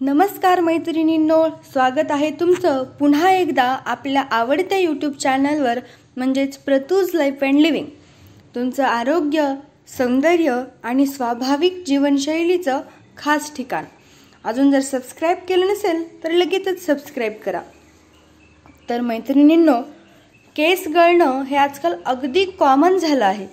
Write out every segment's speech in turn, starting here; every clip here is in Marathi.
नमस्कार मैत्रिणींनो, स्वागत आहे तुमचं पुन्हा एकदा आपल्या आवडत्या यूट्यूब चॅनलवर म्हणजेच प्रतूज लाईफ अँड लिव्हिंग. तुमचं आरोग्य, सौंदर्य आणि स्वाभाविक जीवनशैलीचं खास ठिकाण. अजून जर सबस्क्राईब केलं नसेल तर लगेचच सबस्क्राईब करा. तर मैत्रिणींनो, केस गळणं हे आजकाल अगदी कॉमन झालं आहे.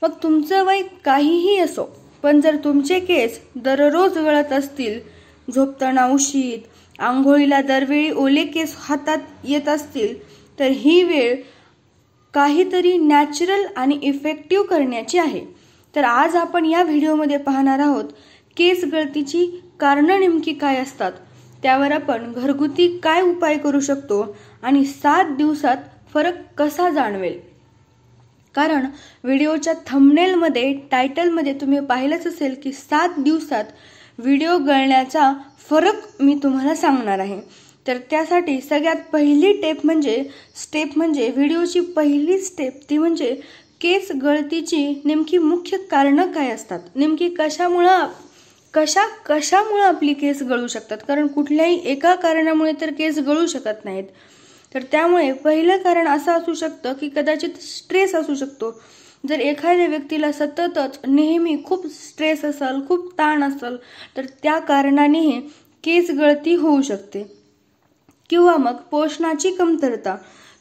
मग तुमचं वय काहीही असो, पण जर तुमचे केस दररोज गळत असतील, झोपताना उशीर, आंघोळीला दरवेळी ओले केस हातात येत असतील, तर ही वेळ काहीतरी नॅचरल आणि इफेक्टिव्ह करण्याची आहे. तर आज आपण या व्हिडिओमध्ये पाहणार आहोत केस गळतीची कारणं नेमकी काय असतात, त्यावर आपण घरगुती काय उपाय करू शकतो आणि 7 दिवसात फरक कसा जाणवेल. कारण व्हिडिओच्या थंबनेलमध्ये, टायटलमध्ये तुम्ही पाहिलंच असेल की 7 दिवसात व्हिडिओ गळण्याचा फरक मी तुम्हाला सांगणार आहे. तर त्यासाठी सगळ्यात पहिली स्टेप म्हणजे व्हिडिओची पहिली स्टेप ती म्हणजे केस गळतीची नेमकी मुख्य कारणं काय असतात, नेमकी कशामुळे आपली केस गळू शकतात. कारण कुठल्याही एका कारणामुळे तर केस गळू शकत नाहीत. तर त्यामुळे पहिलं कारण असं असू शकतं की कदाचित स्ट्रेस असू शकतो. जर एखाद्या व्यक्तीला सततच नेहमी खूप स्ट्रेस असेल, खूप ताण असेल, तर त्या कारणानेही केस गळती होऊ शकते. किंवा मग पोषणाची कमतरता,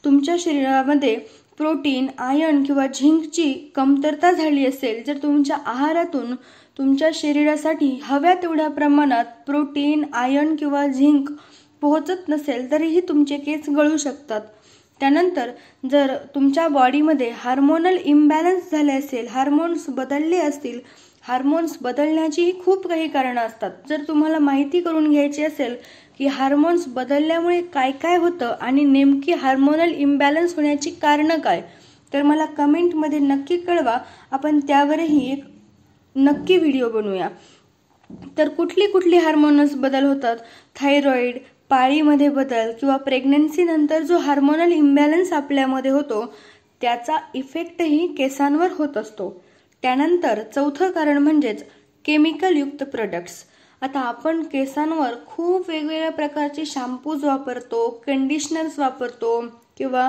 तुमच्या शरीरामध्ये प्रोटीन, आयर्न किंवा झिंकची कमतरता झाली असेल, जर तुमच्या आहारातून तुमच्या शरीरासाठी हव्या तेवढ्या प्रमाणात प्रोटीन, आयर्न किंवा झिंक पोहोचत नसेल, तरीही तुमचे केस गळू शकतात. त्यानंतर जर तुमच्या बॉडीमध्ये हार्मोनल इम्बॅलन्स झाले असेल, हार्मोन्स बदलले असतील, हार्मोन्स बदलण्याची खूप काही कारणं असतात. जर तुम्हाला माहिती करून घ्यायची असेल की हार्मोन्स बदलल्यामुळे काय काय होतं आणि नेमकी हार्मोनल इम्बॅलन्स होण्याची कारणं काय, तर मला कमेंटमध्ये नक्की कळवा. आपण त्यावरही एक नक्की व्हिडिओ बनवूया. तर कुठली हार्मोन्स बदल होतात, थायरॉइड, पाळीमध्ये बदल किंवा प्रेग्नन्सी नंतर जो हार्मोनल इम्बॅलन्स आपल्यामध्ये होतो त्याचा इफेक्टही केसांवर होत असतो. त्यानंतर चौथं कारण म्हणजेच केमिकल युक्त प्रोडक्ट्स. आता आपण केसांवर खूप वेगवेगळ्या प्रकारचे शॅम्पूज वापरतो, कंडिशनर्स वापरतो, किंवा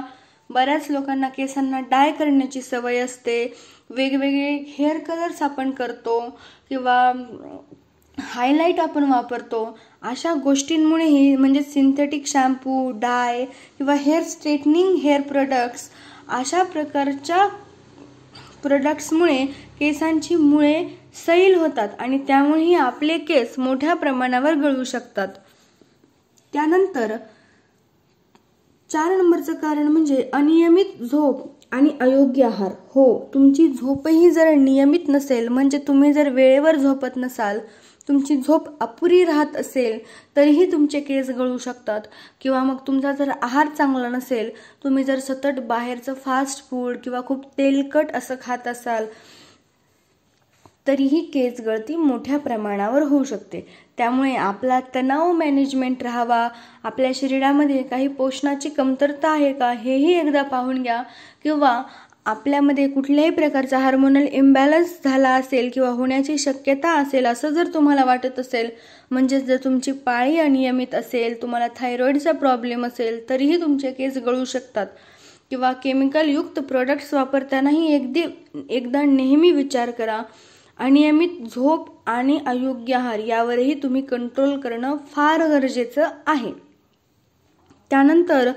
बऱ्याच लोकांना केसांना डाय करण्याची सवय असते, वेगवेगळे हेअर कलर्स आपण करतो किंवा हायलाइट आपण वापरतो. अशा गोष्टींमुळेही म्हणजे सिंथेटिक शॅम्पू, डाय किंवा हेअर स्ट्रेटनिंग हेअर प्रोडक्ट्स, अशा प्रकारच्या प्रोडक्ट्समुळे केसांची मुळे सैल होतात आणि त्यामुळेही आपले केस मोठ्या प्रमाणावर गळू शकतात. त्यानंतर 4 नंबरचं कारण म्हणजे अनियमित झोप आणि अयोग्य आहार. हो, तुमची झोपही जर नियमित नसेल, म्हणजे तुम्ही जर वेळेवर झोपत नसाल, तुमची झोप अपुरी राहत असेल, तरीही तुमचे केस गळू शकतात. किंवा मग तुमचा जर आहार चांगला नसेल, तुम्ही जर सतत बाहेरचं फास्ट फूड किंवा खूप तेलकट असं खात असाल, तरीही केस गळती मोठ्या प्रमाणावर होऊ शकते. त्यामुळे आपला तणाव मॅनेजमेंट राहावा, आपल्या शरीरामध्ये काही पोषणाची कमतरता आहे का हेही एकदा पाहून घ्या. किंवा आपल्यामध्ये कुठल्याही प्रकारचा हार्मोनल इम्बॅलन्स झाला असेल किंवा होण्याची शक्यता असेल असं जर तुम्हाला वाटत असेल, म्हणजे जर तुमची पाळी अनियमित असेल, तुम्हाला थायरॉइडचा प्रॉब्लेम असेल, तरीही तुमचे केस गळू शकतात. किंवा केमिकल युक्त प्रोडक्ट्स वापरतानाही एकदा नेहमी विचार करा. अनियमित झोप आणि अयोग्य आहार यावरही तुम्ही कंट्रोल करणं फार गरजेचं आहे. त्यानंतर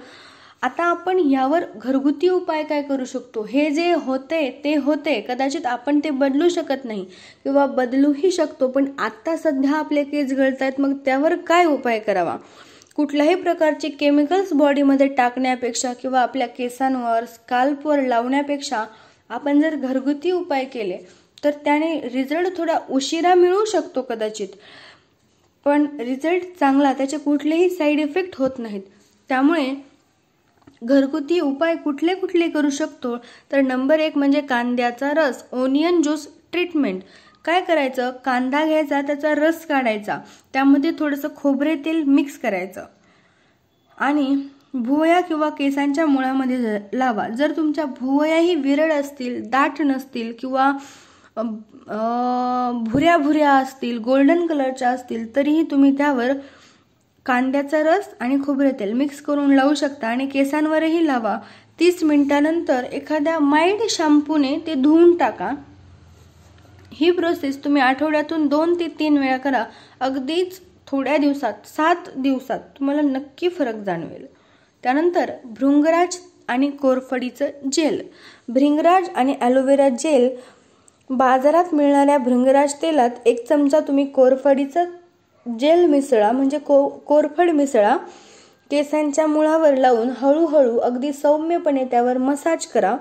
आता आपण यावर घरगुती उपाय काय करू शकतो. हे जे होते ते होते, कदाचित आपण ते बदलू शकत नाही किंवा बदलूही शकतो, पण आता सध्या आपले केस गळतायत, मग त्यावर काय उपाय करावा. कुठल्याही प्रकारचे केमिकल्स बॉडीमध्ये टाकण्यापेक्षा किंवा आपल्या केसांवर, स्काल्पवर लावण्यापेक्षा आपण जर घरगुती उपाय केले तर त्याने रिझल्ट थोडा उशिरा मिळू शकतो कदाचित, पण रिझल्ट चांगला, त्याचे कुठलेही साईड इफेक्ट होत नाहीत. त्यामुळे घरगुती उपाय कुठले करू शकतो, तर नंबर 1 म्हणजे कांद्याचा रस, ओनियन ज्यूस ट्रीटमेंट. काय करायचं, कांदा घ्यायचा, त्याचा रस काढायचा, त्यामध्ये थोडंसं खोबरे तेल मिक्स करायचं आणि भुवया किंवा केसांच्या मुळामध्ये लावा. जर तुमच्या भुवयाही विरळ असतील, दाट नसतील किंवा भुऱ्या भुऱ्या असतील, गोल्डन कलरच्या असतील, तरीही तुम्ही त्यावर कांद्याचा रस आणि खोबरे तेल मिक्स करून लावू शकता आणि केसांवरही लावा. 30 मिनिटांनंतर एखाद्या माइल्ड शॅम्पूने ते धुवून टाका. ही प्रोसेस तुम्ही आठवड्यातून 2 ते 3 वेळा करा. अगदीच थोड्या दिवसात, 7 दिवसात तुम्हाला नक्की फरक जाणवेल. त्यानंतर भृंगराज आणि कोरफडीचं जेल. भृंगराज आणि ॲलोवेरा जेल. बाजारात मिळणाऱ्या भृंगराज तेलात 1 चमचा तुम्ही कोरफडीचं जेल मिसळा, म्हणजे कोरफड मिसळा. केसांच्या मुळावर लावून हळूहळू अगदी सौम्यपणे त्यावर मसाज करा.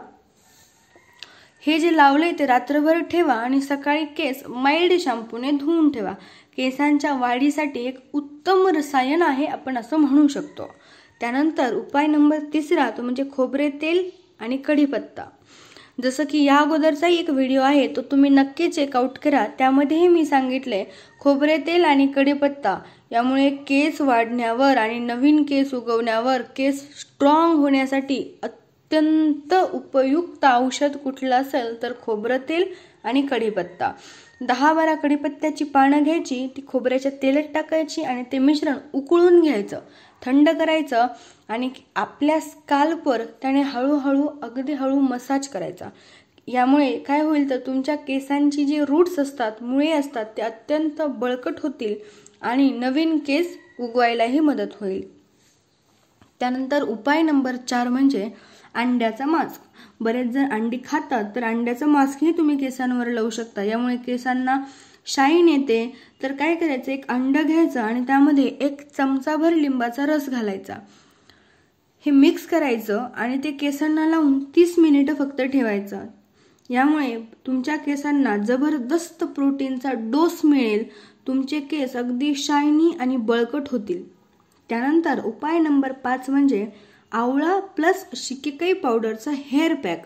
हे जे लावले ते रात्रभर ठेवा आणि सकाळी केस माइल्ड शॅम्पूने धुवून ठेवा. केसांच्या वाढीसाठी एक उत्तम रसायन आहे, आपण असं म्हणू शकतो. त्यानंतर उपाय नंबर 3 तो म्हणजे खोबरे तेल आणि कढीपत्ता. जसं की या अगोदरचाही एक व्हिडिओ आहे, तो तुम्ही नक्की चेकआउट करा. त्यामध्येही मी सांगितले खोबरे तेल आणि कढीपत्ता यामुळे केस वाढण्यावर आणि नवीन केस उगवण्यावर, केस स्ट्रॉंग होण्यासाठी अत्यंत उपयुक्त औषध कुठलं असेल तर खोबरं तेल आणि कढीपत्ता. 10-12 कढीपत्त्याची पानं घ्यायची, ती खोबऱ्याच्या तेलात टाकायची आणि ते मिश्रण उकळून घ्यायचं, थंड करायचं आणि आपल्या स्काल्पवर त्याने हळूहळू अगदी हळू मसाज करायचा. यामुळे काय होईल तर तुमच्या केसांची जी रूट्स असतात, मुळे असतात, ते अत्यंत बळकट होतील आणि नवीन केस उगवायलाही मदत होईल. त्यानंतर उपाय नंबर 4 म्हणजे अंड्याचा मास्क. बरेच जण अंडी खातात, तर अंड्याचा मास्कही तुम्ही केसांवर लावू शकता. यामुळे केसांना शाईन येते. तर काय करायचं, 1 अंड घ्यायचं आणि त्यामध्ये 1 चमचाभर लिंबाचा रस घालायचा. हे मिक्स करायचं आणि ते केसांना लावून 30 मिनिटं फक्त ठेवायचं. यामुळे तुमच्या केसांना जबरदस्त प्रोटीनचा डोस मिळेल. तुमचे केस अगदी शायनी आणि बळकट होतील. त्यानंतर उपाय नंबर 5 म्हणजे आवळा प्लस शिकेकाई पावडरचा हेअर पॅक.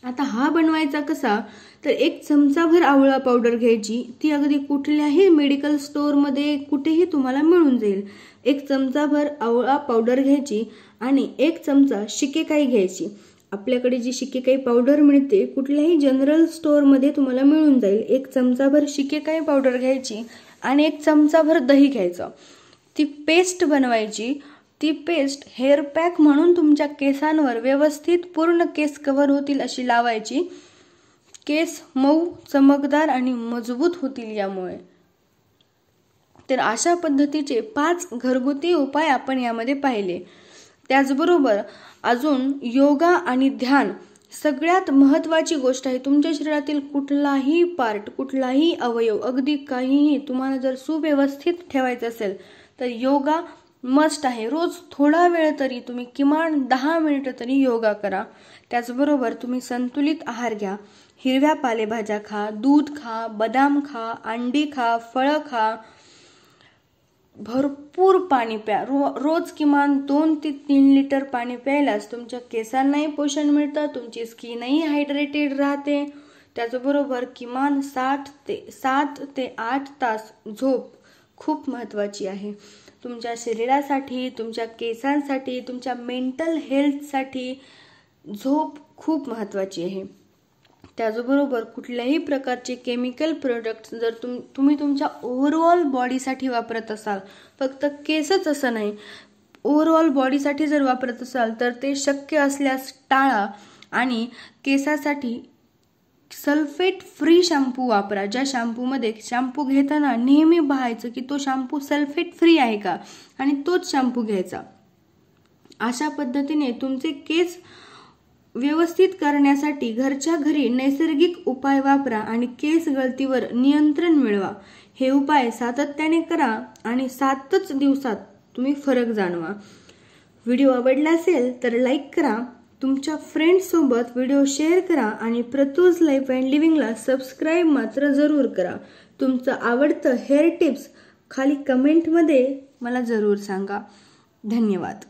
आता हा बनवायचा कसा, तर 1 चमचाभर आवळा पावडर घ्यायची. ती अगदी कुठल्याही मेडिकल स्टोअरमध्ये कुठेही तुम्हाला मिळून जाईल. 1 चमचाभर आवळा पावडर घ्यायची आणि 1 चमचा शिकेकाई घ्यायची. आपल्याकडे जी शिकेकाई पावडर मिळते कुठल्याही जनरल स्टोअरमध्ये तुम्हाला मिळून जाईल. 1 चमचाभर शिकेकाई पावडर घ्यायची आणि 1 चमचाभर दही घ्यायचं. ती पेस्ट बनवायची. ती पेस्ट हेअर पॅक म्हणून तुमच्या केसांवर व्यवस्थित पूर्ण केस कव्हर होतील अशी लावायची. केस मऊ, चमकदार आणि मजबूत होतील यामुळे. तर अशा पद्धतीचे 5 घरगुती उपाय आपण यामध्ये पाहिले. त्याचबरोबर अजून योगा आणि ध्यान सगळ्यात महत्त्वाची गोष्ट आहे. तुमच्या शरीरातील कुठलाही पार्ट, कुठलाही अवयव, अगदी काहीही तुम्हाला जर सुव्यवस्थित ठेवायचं असेल तर योगा मस्ट आहे. रोज थोडा वेळ तरी तुम्ही किमान 10 मिनिटं तरी योगा करा. त्याचबरोबर तुम्ही संतुलित आहार घ्या. हिरव्या पालेभाज्या खा, दूध खा, बदाम खा, अंडी खा, फळं खा, भरपूर पाणी प्या. रोज किमान 2 ते 3 लिटर पाणी प्यायलाच तुमच्या केसांनाही पोषण मिळतं, तुमची स्किनही हायड्रेटेड राहते. त्याचबरोबर किमान 7 ते 8 तास झोप खूप महत्त्वाची आहे. तुमच्या शरीरासाठी, तुमच्या केसांसाठी, तुमच्या मेंटल हेल्थसाठी झोप खूप महत्त्वाची आहे. त्याचबरोबर कुठल्याही प्रकारचे केमिकल प्रोडक्ट्स जर तुम्ही तुमच्या ओव्हरऑल बॉडीसाठी वापरत असाल, फक्त केसच असं नाही, ओव्हरऑल बॉडीसाठी जर वापरत असाल तर ते शक्य असल्यास टाळा आणि केसासाठी सल्फेट फ्री शॅम्पू वापरा. ज्या शॅम्पूमध्ये शॅम्पू घेताना नेहमी पाहायचं की तो शॅम्पू सल्फेट फ्री आहे का आणि तोच शॅम्पू घ्यायचा. अशा पद्धतीने तुमचे केस व्यवस्थित करण्यासाठी घरच्या घरी नैसर्गिक उपाय वापरा आणि केस गळतीवर नियंत्रण मिळवा. हे उपाय सातत्याने करा आणि 7च दिवसात तुम्ही फरक जाणवा. व्हिडिओ आवडला असेल तर लाईक करा, तुमच्या फ्रेंड्ससोबत व्हिडिओ शेअर करा आणि प्रतूज लाईफ अँड लिव्हिंगला सबस्क्राईब मात्र जरूर करा. तुमचं आवडतं हेअर टिप्स खाली कमेंटमध्ये मला जरूर सांगा. धन्यवाद.